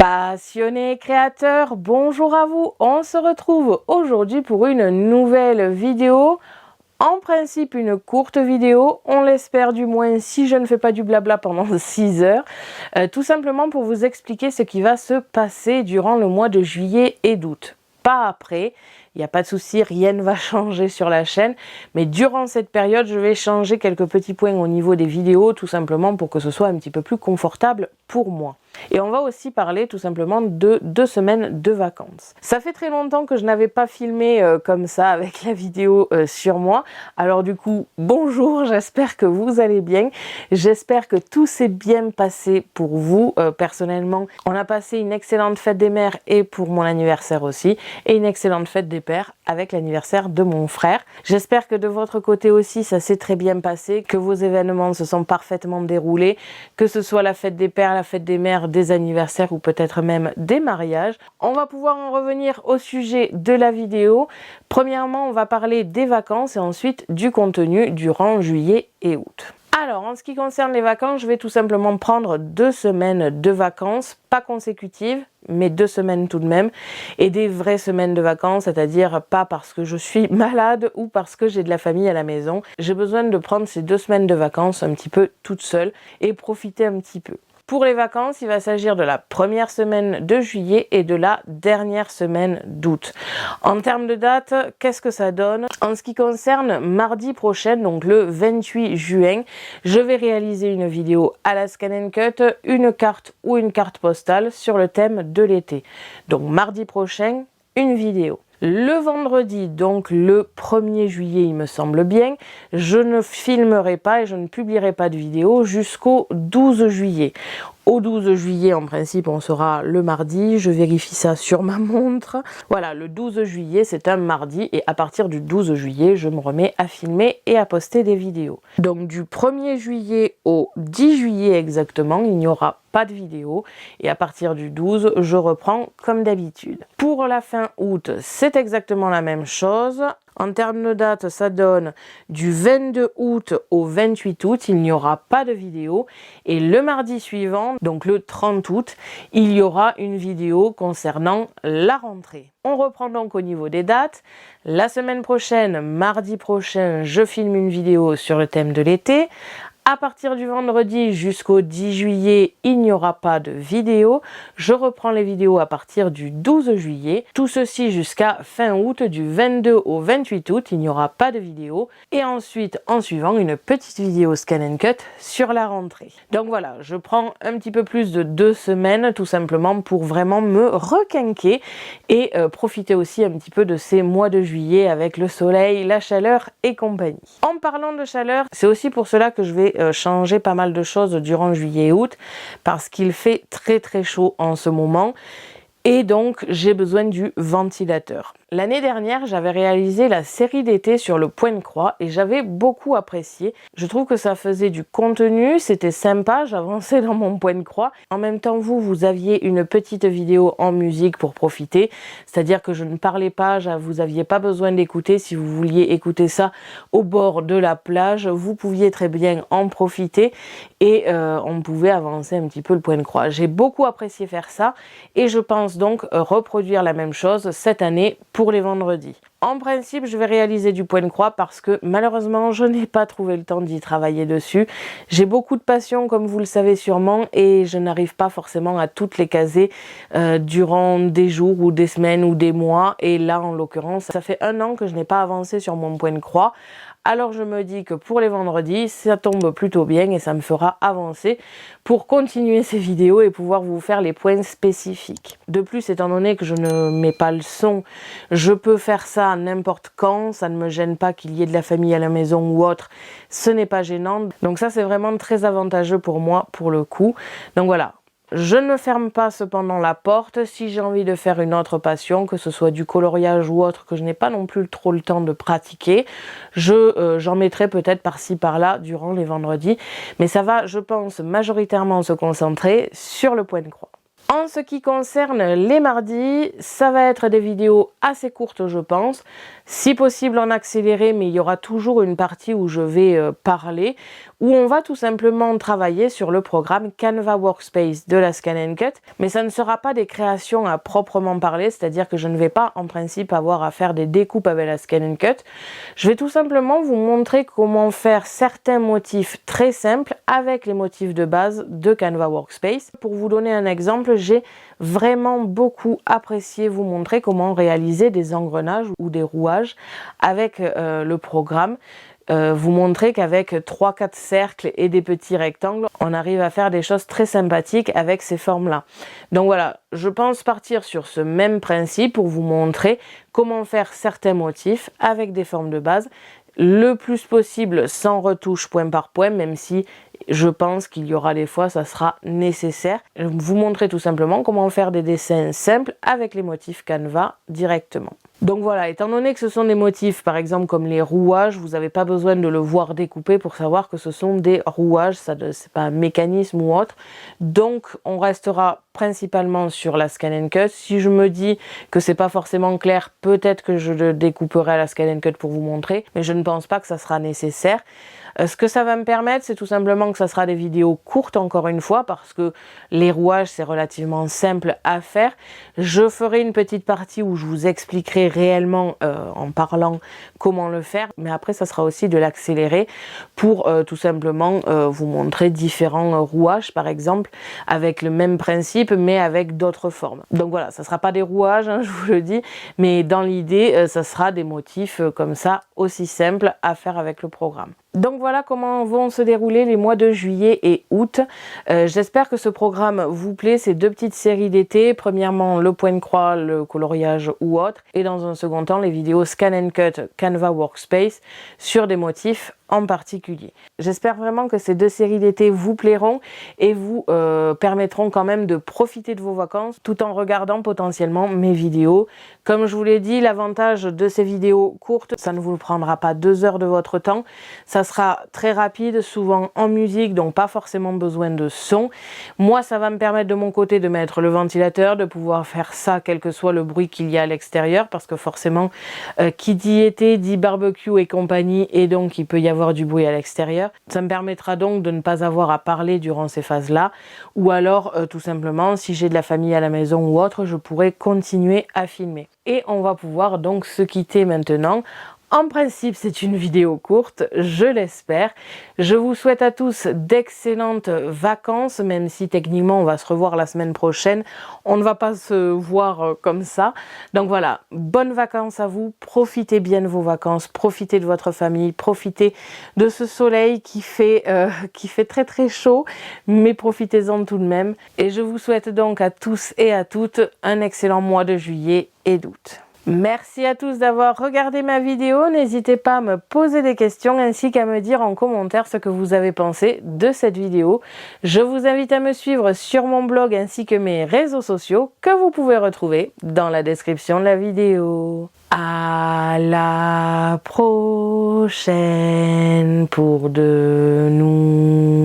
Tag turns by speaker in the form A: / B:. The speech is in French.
A: Passionnés créateurs, bonjour à vous, on se retrouve aujourd'hui pour une nouvelle vidéo. En principe une courte vidéo, on l'espère du moins si je ne fais pas du blabla pendant 6 heures. Tout simplement pour vous expliquer ce qui va se passer durant le mois de juillet et d'août. Pas après, il n'y a pas de souci, rien ne va changer sur la chaîne, mais durant cette période, je vais changer quelques petits points au niveau des vidéos, tout simplement pour que ce soit un petit peu plus confortable pour moi. Et on va aussi parler tout simplement de 2 semaines de vacances. Ça fait très longtemps que je n'avais pas filmé comme ça avec la vidéo sur moi. Alors du coup, bonjour, j'espère que vous allez bien. J'espère que tout s'est bien passé pour vous. Personnellement, on a passé une excellente fête des mères et pour mon anniversaire aussi. Et une excellente fête des pères avec l'anniversaire de mon frère. J'espère que de votre côté aussi, ça s'est très bien passé, que vos événements se sont parfaitement déroulés, que ce soit la fête des pères, la fête des mères, des anniversaires ou peut-être même des mariages. On va pouvoir en revenir au sujet de la vidéo. Premièrement, on va parler des vacances et ensuite du contenu durant juillet et août. Alors, en ce qui concerne les vacances, je vais tout simplement prendre 2 semaines de vacances, pas consécutives, mais 2 semaines tout de même, et des vraies semaines de vacances, c'est-à-dire pas parce que je suis malade ou parce que j'ai de la famille à la maison. J'ai besoin de prendre ces 2 semaines de vacances un petit peu toute seule et profiter un petit peu. Pour les vacances, il va s'agir de la première semaine de juillet et de la dernière semaine d'août. En termes de date, qu'est-ce que ça donne? En ce qui concerne mardi prochain, donc le 28 juin, je vais réaliser une vidéo à la Scan & Cut, une carte ou une carte postale sur le thème de l'été. Donc mardi prochain, une vidéo. Le vendredi, donc le 1er juillet, il me semble bien, je ne filmerai pas et je ne publierai pas de vidéo jusqu'au 12 juillet. Au 12 juillet, en principe, on sera le mardi. Je vérifie ça sur ma montre. Voilà, le 12 juillet, c'est un mardi. Et à partir du 12 juillet, je me remets à filmer et à poster des vidéos. Donc du 1er juillet au 10 juillet exactement, il n'y aura pas de vidéo. Et à partir du 12, je reprends comme d'habitude. Pour la fin août, c'est exactement la même chose. En termes de date, ça donne du 22 août au 28 août, il n'y aura pas de vidéo. Et le mardi suivant, donc le 30 août, il y aura une vidéo concernant la rentrée. On reprend donc au niveau des dates. La semaine prochaine, mardi prochain, je filme une vidéo sur le thème de l'été. À partir du vendredi jusqu'au 10 juillet, il n'y aura pas de vidéo. Je reprends les vidéos à partir du 12 juillet. Tout ceci jusqu'à fin août, du 22 au 28 août, il n'y aura pas de vidéo. Et ensuite, en suivant, une petite vidéo Scan & Cut sur la rentrée. Donc voilà, je prends un petit peu plus de 2 semaines, tout simplement pour vraiment me requinquer et profiter aussi un petit peu de ces mois de juillet avec le soleil, la chaleur et compagnie. En parlant de chaleur, c'est aussi pour cela que je vais changer pas mal de choses durant juillet et août parce qu'il fait très très chaud en ce moment et donc j'ai besoin du ventilateur. L'année dernière, j'avais réalisé la série d'été sur le point de croix et j'avais beaucoup apprécié. Je trouve que ça faisait du contenu, c'était sympa, j'avançais dans mon point de croix. En même temps, vous aviez une petite vidéo en musique pour profiter, c'est-à-dire que je ne parlais pas, vous n'aviez pas besoin d'écouter. Si vous vouliez écouter ça au bord de la plage, vous pouviez très bien en profiter et on pouvait avancer un petit peu le point de croix. J'ai beaucoup apprécié faire ça et je pense donc reproduire la même chose cette année pour les vendredis. En principe, je vais réaliser du point de croix parce que malheureusement, je n'ai pas trouvé le temps d'y travailler dessus. J'ai beaucoup de passion, comme vous le savez sûrement, et je n'arrive pas forcément à toutes les caser durant des jours ou des semaines ou des mois. Et là, en l'occurrence, ça fait 1 an que je n'ai pas avancé sur mon point de croix. Alors je me dis que pour les vendredis, ça tombe plutôt bien et ça me fera avancer pour continuer ces vidéos et pouvoir vous faire les points spécifiques. De plus, étant donné que je ne mets pas le son, je peux faire ça n'importe quand, ça ne me gêne pas qu'il y ait de la famille à la maison ou autre, ce n'est pas gênant. Donc ça, c'est vraiment très avantageux pour moi pour le coup. Donc voilà. Je ne ferme pas cependant la porte si j'ai envie de faire une autre passion, que ce soit du coloriage ou autre, que je n'ai pas non plus trop le temps de pratiquer. J'en mettrai peut-être par-ci par-là durant les vendredis, mais ça va, je pense, majoritairement se concentrer sur le point de croix. En ce qui concerne les mardis, ça va être des vidéos assez courtes je pense, si possible en accéléré, mais il y aura toujours une partie où je vais parler, où on va tout simplement travailler sur le programme Canva Workspace de la Scan & Cut, mais ça ne sera pas des créations à proprement parler, c'est-à-dire que je ne vais pas en principe avoir à faire des découpes avec la Scan & Cut. Je vais tout simplement vous montrer comment faire certains motifs très simples avec les motifs de base de Canva Workspace. Pour vous donner un exemple, j'ai vraiment beaucoup apprécié vous montrer comment réaliser des engrenages ou des rouages avec le programme. Vous montrer qu'avec 3-4 cercles et des petits rectangles, on arrive à faire des choses très sympathiques avec ces formes-là. Donc voilà, je pense partir sur ce même principe pour vous montrer comment faire certains motifs avec des formes de base, le plus possible sans retouche point par point, même si je pense qu'il y aura des fois ça sera nécessaire. Je vais vous montrer tout simplement comment faire des dessins simples avec les motifs Canva directement. Donc voilà, étant donné que ce sont des motifs par exemple comme les rouages, vous n'avez pas besoin de le voir découpé pour savoir que ce sont des rouages, ça c'est pas un mécanisme ou autre. Donc on restera principalement sur la Scan & Cut. Si je me dis que c'est pas forcément clair, peut-être que je le découperai à la Scan & Cut pour vous montrer, mais je ne pense pas que ça sera nécessaire. Ce que ça va me permettre, c'est tout simplement que ça sera des vidéos courtes encore une fois, parce que les rouages c'est relativement simple à faire. Je ferai une petite partie où je vous expliquerai réellement en parlant comment le faire, mais après ça sera aussi de l'accélérer pour tout simplement vous montrer différents rouages par exemple, avec le même principe mais avec d'autres formes. Donc voilà, ça sera pas des rouages, hein, je vous le dis, mais dans l'idée ça sera des motifs comme ça aussi simples à faire avec le programme. Donc voilà comment vont se dérouler les mois de juillet et août. J'espère que ce programme vous plaît, ces deux petites séries d'été. Premièrement le point de croix, le coloriage ou autre, et dans un second temps les vidéos Scan & Cut Canva Workspace sur des motifs en particulier. J'espère vraiment que ces deux séries d'été vous plairont et vous permettront quand même de profiter de vos vacances tout en regardant potentiellement mes vidéos. Comme je vous l'ai dit, l'avantage de ces vidéos courtes, ça ne vous prendra pas 2 heures de votre temps, ça sera très rapide, souvent en musique, donc pas forcément besoin de son. Moi, ça va me permettre de mon côté de mettre le ventilateur, de pouvoir faire ça quel que soit le bruit qu'il y a à l'extérieur, parce que forcément, qui dit été dit barbecue et compagnie, et donc il peut y avoir du bruit à l'extérieur. Ça me permettra donc de ne pas avoir à parler durant ces phases-là, ou alors tout simplement si j'ai de la famille à la maison ou autre, je pourrais continuer à filmer. Et on va pouvoir donc se quitter maintenant. En principe, c'est une vidéo courte, je l'espère. Je vous souhaite à tous d'excellentes vacances, même si techniquement on va se revoir la semaine prochaine. On ne va pas se voir comme ça. Donc voilà, bonnes vacances à vous. Profitez bien de vos vacances, profitez de votre famille, profitez de ce soleil qui fait très très chaud, mais profitez-en tout de même. Et je vous souhaite donc à tous et à toutes un excellent mois de juillet et d'août. Merci à tous d'avoir regardé ma vidéo, n'hésitez pas à me poser des questions ainsi qu'à me dire en commentaire ce que vous avez pensé de cette vidéo. Je vous invite à me suivre sur mon blog ainsi que mes réseaux sociaux que vous pouvez retrouver dans la description de la vidéo. À la prochaine pour de nouveaux